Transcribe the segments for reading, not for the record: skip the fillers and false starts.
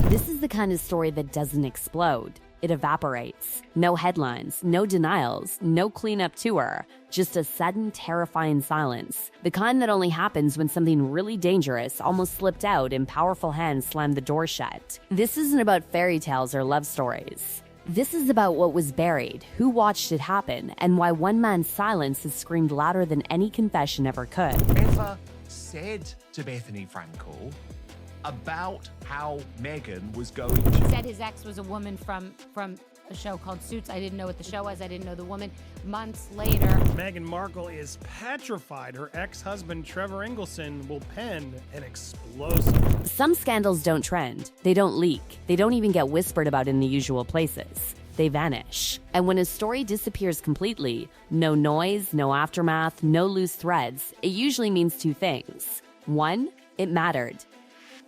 This is the kind of story that doesn't explode. It evaporates. No headlines, no denials, no cleanup tour. Just a sudden, terrifying silence. The kind that only happens when something really dangerous almost slipped out and powerful hands slammed the door shut. This isn't about fairy tales or love stories. This is about what was buried, who watched it happen, and why one man's silence has screamed louder than any confession ever could. Ever said to Bethany Frankel about how Meghan was going to... He said his ex was a woman from a show called Suits. I didn't know what the show was. I didn't know the woman. Months later... Meghan Markle is petrified her ex-husband Trevor Engelson will pen an explosive. Some scandals don't trend. They don't leak. They don't even get whispered about in the usual places. They vanish. And when a story disappears completely, no noise, no aftermath, no loose threads, it usually means two things. One, it mattered.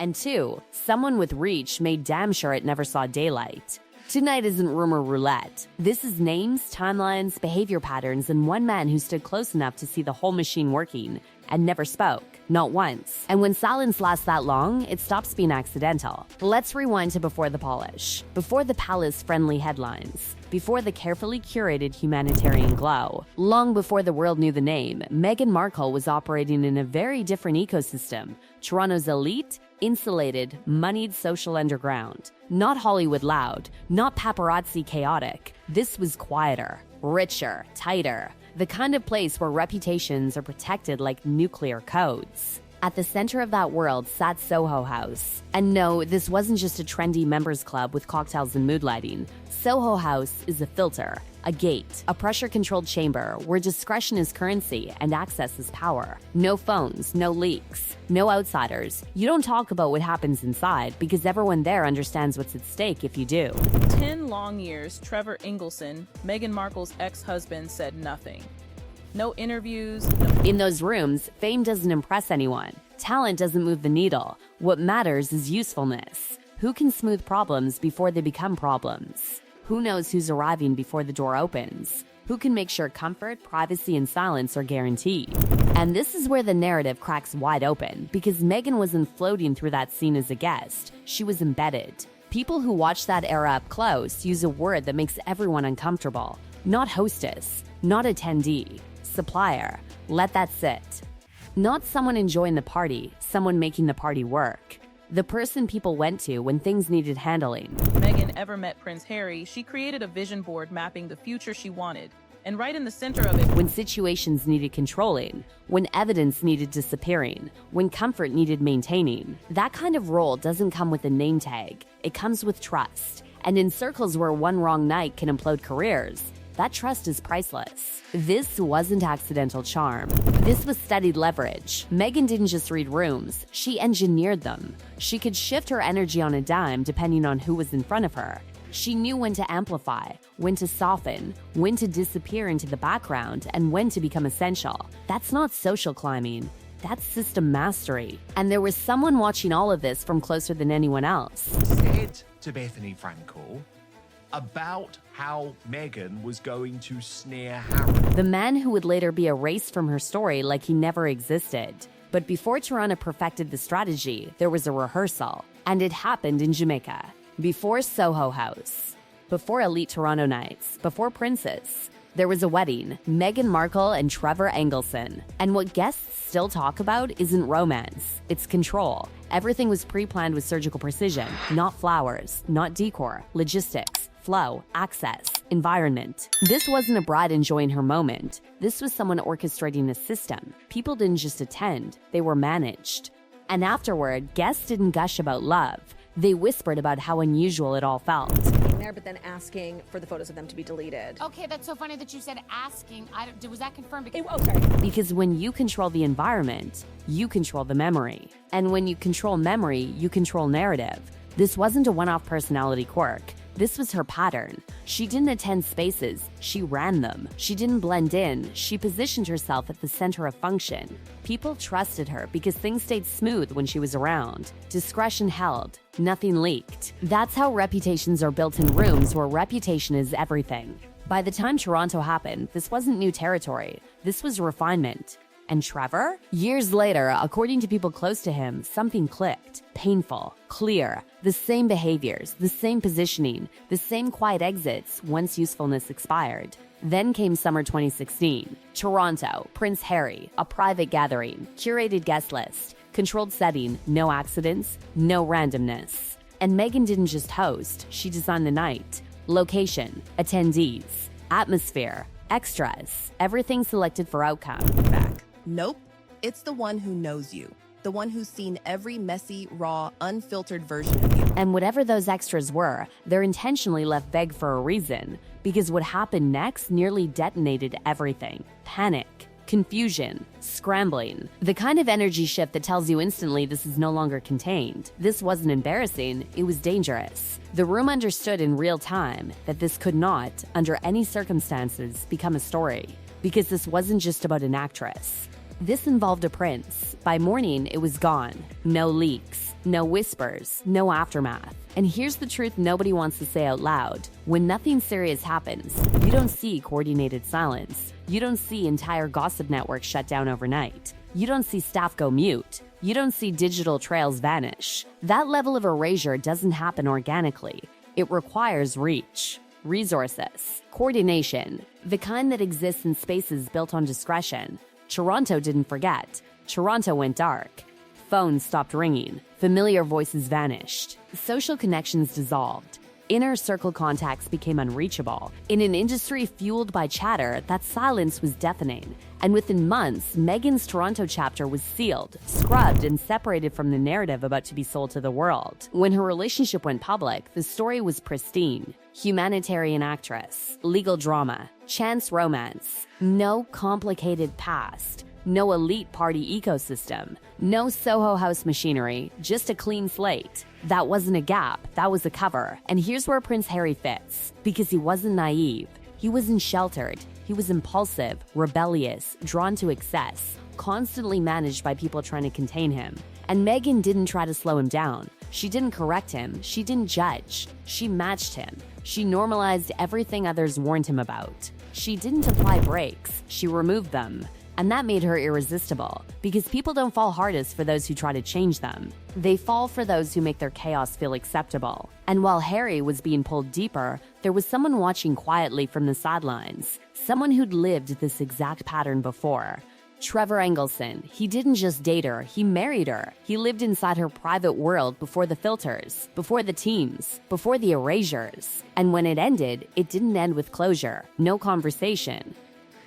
And two, someone with reach made damn sure it never saw daylight. Tonight isn't rumor roulette. This is names, timelines, behavior patterns, and one man who stood close enough to see the whole machine working and never spoke, not once. And when silence lasts that long, it stops being accidental. Let's rewind to before the polish, before the palace-friendly headlines, before the carefully curated humanitarian glow. Long before the world knew the name, Meghan Markle was operating in a very different ecosystem. Toronto's elite, insulated, moneyed social underground. Not Hollywood loud, not paparazzi chaotic. This was quieter, richer, tighter. The kind of place where reputations are protected like nuclear codes. At the center of that world sat Soho House. And no, this wasn't just a trendy members club with cocktails and mood lighting. Soho House is a filter, a gate, a pressure-controlled chamber where discretion is currency and access is power. No phones, no leaks, no outsiders. You don't talk about what happens inside because everyone there understands what's at stake if you do. 10 long years, Trevor Engelson, Meghan Markle's ex-husband, said nothing. No interviews. In those rooms, fame doesn't impress anyone. Talent doesn't move the needle. What matters is usefulness. Who can smooth problems before they become problems? Who knows who's arriving before the door opens? Who can make sure comfort, privacy, and silence are guaranteed? And this is where the narrative cracks wide open, because Meghan wasn't floating through that scene as a guest. She was embedded. People who watch that era up close use a word that makes everyone uncomfortable. Not hostess, not attendee. Supplier. Let that sit. Not someone enjoying the party, someone making the party work. The person people went to when things needed handling. Meghan ever met Prince Harry, she created a vision board mapping the future she wanted. And right in the center of it, when situations needed controlling, when evidence needed disappearing, when comfort needed maintaining. That kind of role doesn't come with a name tag. It comes with trust. And in circles where one wrong night can implode careers, that trust is priceless. This wasn't accidental charm. This was studied leverage. Meghan didn't just read rooms, she engineered them. She could shift her energy on a dime depending on who was in front of her. She knew when to amplify, when to soften, when to disappear into the background, and when to become essential. That's not social climbing. That's system mastery. And there was someone watching all of this from closer than anyone else. Said to Bethany Frankel about how Meghan was going to snare Harry. The man who would later be erased from her story like he never existed. But before Toronto perfected the strategy, there was a rehearsal. And it happened in Jamaica. Before Soho House. Before elite Toronto nights. Before princes. There was a wedding, Meghan Markle and Trevor Engelson. And what guests still talk about isn't romance, it's control. Everything was pre-planned with surgical precision, not flowers, not decor, logistics, flow, access, environment. This wasn't a bride enjoying her moment. This was someone orchestrating a system. People didn't just attend, they were managed. And afterward, guests didn't gush about love. They whispered about how unusual it all felt. There, but then asking for the photos of them to be deleted. Okay, that's so funny that you said asking. Was that confirmed? Sorry. Because when you control the environment, you control the memory. And when you control memory, you control narrative. This wasn't a one-off personality quirk. This was her pattern. She didn't attend spaces, she ran them. She didn't blend in, she positioned herself at the center of function. People trusted her because things stayed smooth when she was around. Discretion held, nothing leaked. That's how reputations are built in rooms where reputation is everything. By the time Toronto happened, this wasn't new territory. This was refinement. And Trevor? Years later, according to people close to him, something clicked. Painful, clear, the same behaviors, the same positioning, the same quiet exits once usefulness expired. Then came summer 2016. Toronto, Prince Harry, a private gathering, curated guest list, controlled setting, no accidents, no randomness. And Meghan didn't just host, she designed the night. Location, attendees, atmosphere, extras, everything selected for outcome. Nope, it's the one who knows you. The one who's seen every messy, raw, unfiltered version of you. And whatever those extras were, they're intentionally left vague for a reason, because what happened next nearly detonated everything. Panic, confusion, scrambling. The kind of energy shift that tells you instantly this is no longer contained. This wasn't embarrassing, it was dangerous. The room understood in real time that this could not, under any circumstances, become a story. Because this wasn't just about an actress. This involved a prince. By morning, it was gone. No leaks, no whispers, no aftermath. And here's the truth nobody wants to say out loud. When nothing serious happens, you don't see coordinated silence. You don't see entire gossip networks shut down overnight. You don't see staff go mute. You don't see digital trails vanish. That level of erasure doesn't happen organically. It requires reach, resources, coordination, the kind that exists in spaces built on discretion. Toronto didn't forget. Toronto went dark. Phones stopped ringing. Familiar voices vanished. Social connections dissolved. Inner circle contacts became unreachable. In an industry fueled by chatter, that silence was deafening. And within months, Meghan's Toronto chapter was sealed, scrubbed, and separated from the narrative about to be sold to the world. When her relationship went public, the story was pristine. Humanitarian actress, legal drama, chance romance, no complicated past, no elite party ecosystem, no Soho House machinery, just a clean slate. That wasn't a gap, that was a cover. And here's where Prince Harry fits. Because he wasn't naive, he wasn't sheltered, he was impulsive, rebellious, drawn to excess, constantly managed by people trying to contain him. And Meghan didn't try to slow him down. She didn't correct him, she didn't judge. She matched him. She normalized everything others warned him about. She didn't apply brakes, she removed them. And that made her irresistible, because people don't fall hardest for those who try to change them. They fall for those who make their chaos feel acceptable. And while Harry was being pulled deeper, there was someone watching quietly from the sidelines, someone who'd lived this exact pattern before. Trevor Engelson. He didn't just date her, he married her. He lived inside her private world before the filters, before the teams, before the erasures. And when it ended, it didn't end with closure. No conversation.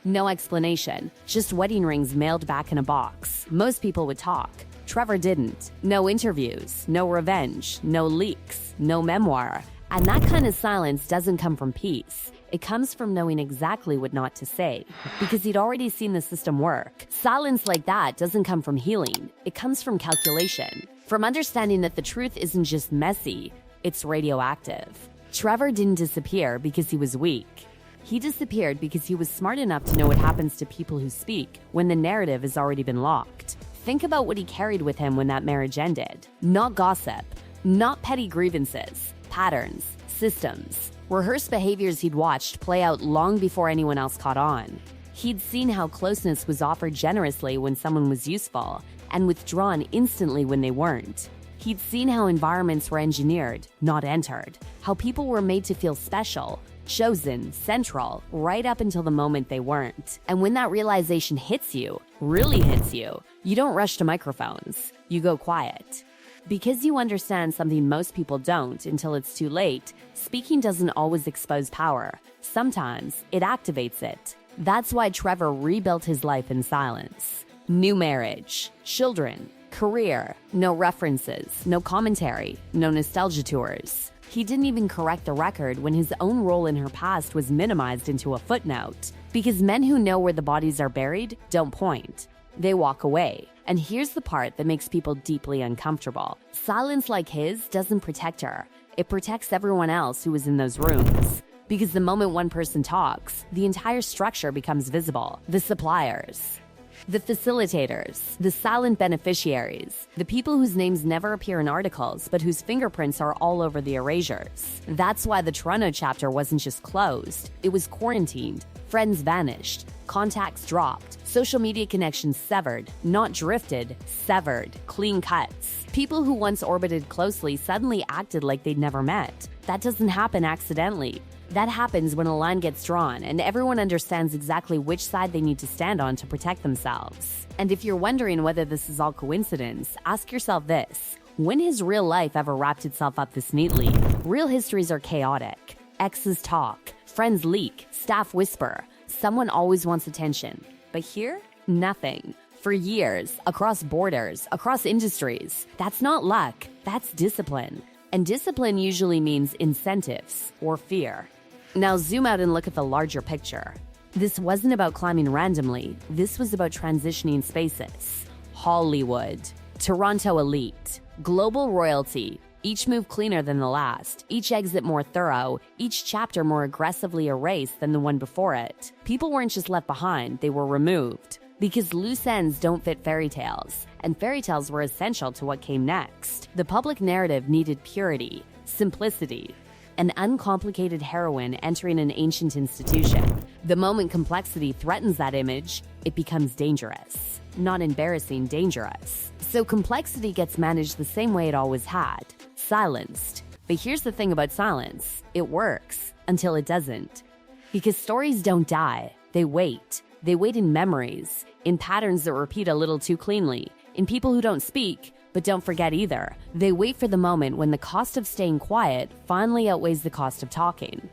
No explanation, just wedding rings mailed back in a box. Most people would talk. Trevor didn't. No interviews, no revenge, no leaks, no memoir. And that kind of silence doesn't come from peace. It comes from knowing exactly what not to say, because he'd already seen the system work. Silence like that doesn't come from healing. It comes from calculation, from understanding that the truth isn't just messy, it's radioactive. Trevor didn't disappear because he was weak. He disappeared because he was smart enough to know what happens to people who speak when the narrative has already been locked. Think about what he carried with him when that marriage ended. Not gossip, not petty grievances, patterns, systems, rehearsed behaviors he'd watched play out long before anyone else caught on. He'd seen how closeness was offered generously when someone was useful and withdrawn instantly when they weren't. He'd seen how environments were engineered, not entered, how people were made to feel special, chosen, central, right up until the moment they weren't. And when that realization hits you, really hits you, you don't rush to microphones, you go quiet. Because you understand something most people don't until it's too late, speaking doesn't always expose power. Sometimes it activates it. That's why Trevor rebuilt his life in silence. New marriage, children, career, no references, no commentary, no nostalgia tours. He didn't even correct the record when his own role in her past was minimized into a footnote. Because men who know where the bodies are buried don't point. They walk away. And here's the part that makes people deeply uncomfortable. Silence like his doesn't protect her. It protects everyone else who was in those rooms. Because the moment one person talks, the entire structure becomes visible. The suppliers, the facilitators, the silent beneficiaries, the people whose names never appear in articles, but whose fingerprints are all over the erasures. That's why the Toronto chapter wasn't just closed, it was quarantined, Friends vanished, contacts dropped, social media connections severed, not drifted, severed, clean cuts. People who once orbited closely suddenly acted like they'd never met. That doesn't happen accidentally. That happens when a line gets drawn and everyone understands exactly which side they need to stand on to protect themselves. And if you're wondering whether this is all coincidence, ask yourself this. When has real life ever wrapped itself up this neatly? Real histories are chaotic. Exes talk, friends leak, staff whisper. Someone always wants attention. But here, nothing. For years, across borders, across industries. That's not luck, that's discipline. And discipline usually means incentives or fear. Now zoom out and look at the larger picture. This wasn't about climbing randomly, this was about transitioning spaces. Hollywood, Toronto elite, global royalty, each move cleaner than the last, each exit more thorough, each chapter more aggressively erased than the one before it. People weren't just left behind, they were removed. Because loose ends don't fit fairy tales, and fairy tales were essential to what came next. The public narrative needed purity, simplicity, an uncomplicated heroine entering an ancient institution. The moment complexity threatens that image, it becomes dangerous. Not embarrassing, dangerous. So complexity gets managed the same way it always had, silenced. But here's the thing about silence. It works until it doesn't. Because stories don't die, they wait. They wait in memories, in patterns that repeat a little too cleanly, in people who don't speak, but don't forget either. They wait for the moment when the cost of staying quiet finally outweighs the cost of talking.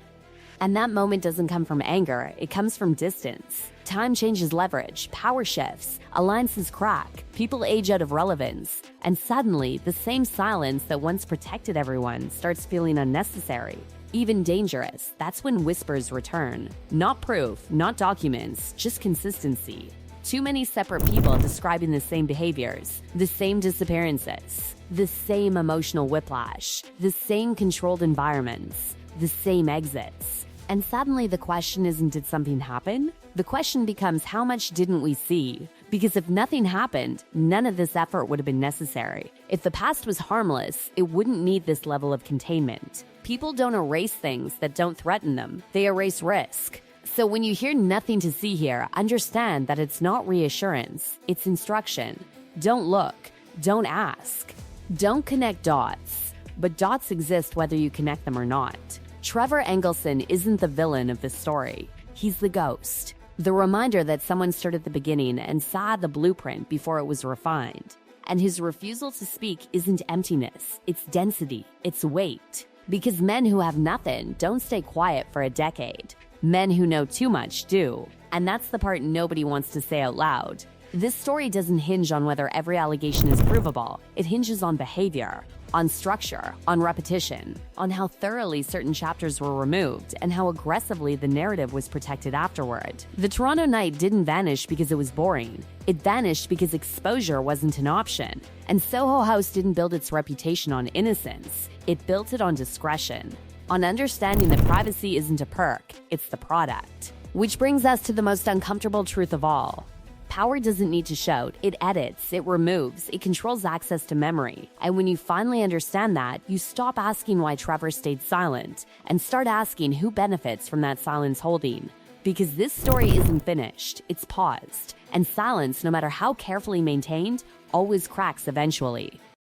And that moment doesn't come from anger, it comes from distance. Time changes leverage, power shifts, alliances crack, people age out of relevance, and suddenly the same silence that once protected everyone starts feeling unnecessary. Even dangerous, that's when whispers return. Not proof, not documents, just consistency. Too many separate people describing the same behaviors, the same disappearances, the same emotional whiplash, the same controlled environments, the same exits. And suddenly the question isn't did something happen? The question becomes how much didn't we see? Because if nothing happened, none of this effort would have been necessary. If the past was harmless, it wouldn't need this level of containment. People don't erase things that don't threaten them. They erase risk. So when you hear nothing to see here, understand that it's not reassurance, it's instruction. Don't look, don't ask, don't connect dots. But dots exist whether you connect them or not. Trevor Engelson isn't the villain of this story. He's the ghost. The reminder that someone stood at the beginning and saw the blueprint before it was refined. And his refusal to speak isn't emptiness, it's density, it's weight. Because men who have nothing don't stay quiet for a decade. Men who know too much do. And that's the part nobody wants to say out loud. This story doesn't hinge on whether every allegation is provable. It hinges on behavior, on structure, on repetition, on how thoroughly certain chapters were removed, and how aggressively the narrative was protected afterward. The Toronto night didn't vanish because it was boring. It vanished because exposure wasn't an option. And Soho House didn't build its reputation on innocence. It built it on discretion, on understanding that privacy isn't a perk, it's the product. Which brings us to the most uncomfortable truth of all. Power doesn't need to shout, it edits, it removes, it controls access to memory. And when you finally understand that, you stop asking why Trevor stayed silent and start asking who benefits from that silence holding. Because this story isn't finished, it's paused. And silence, no matter how carefully maintained, always cracks eventually.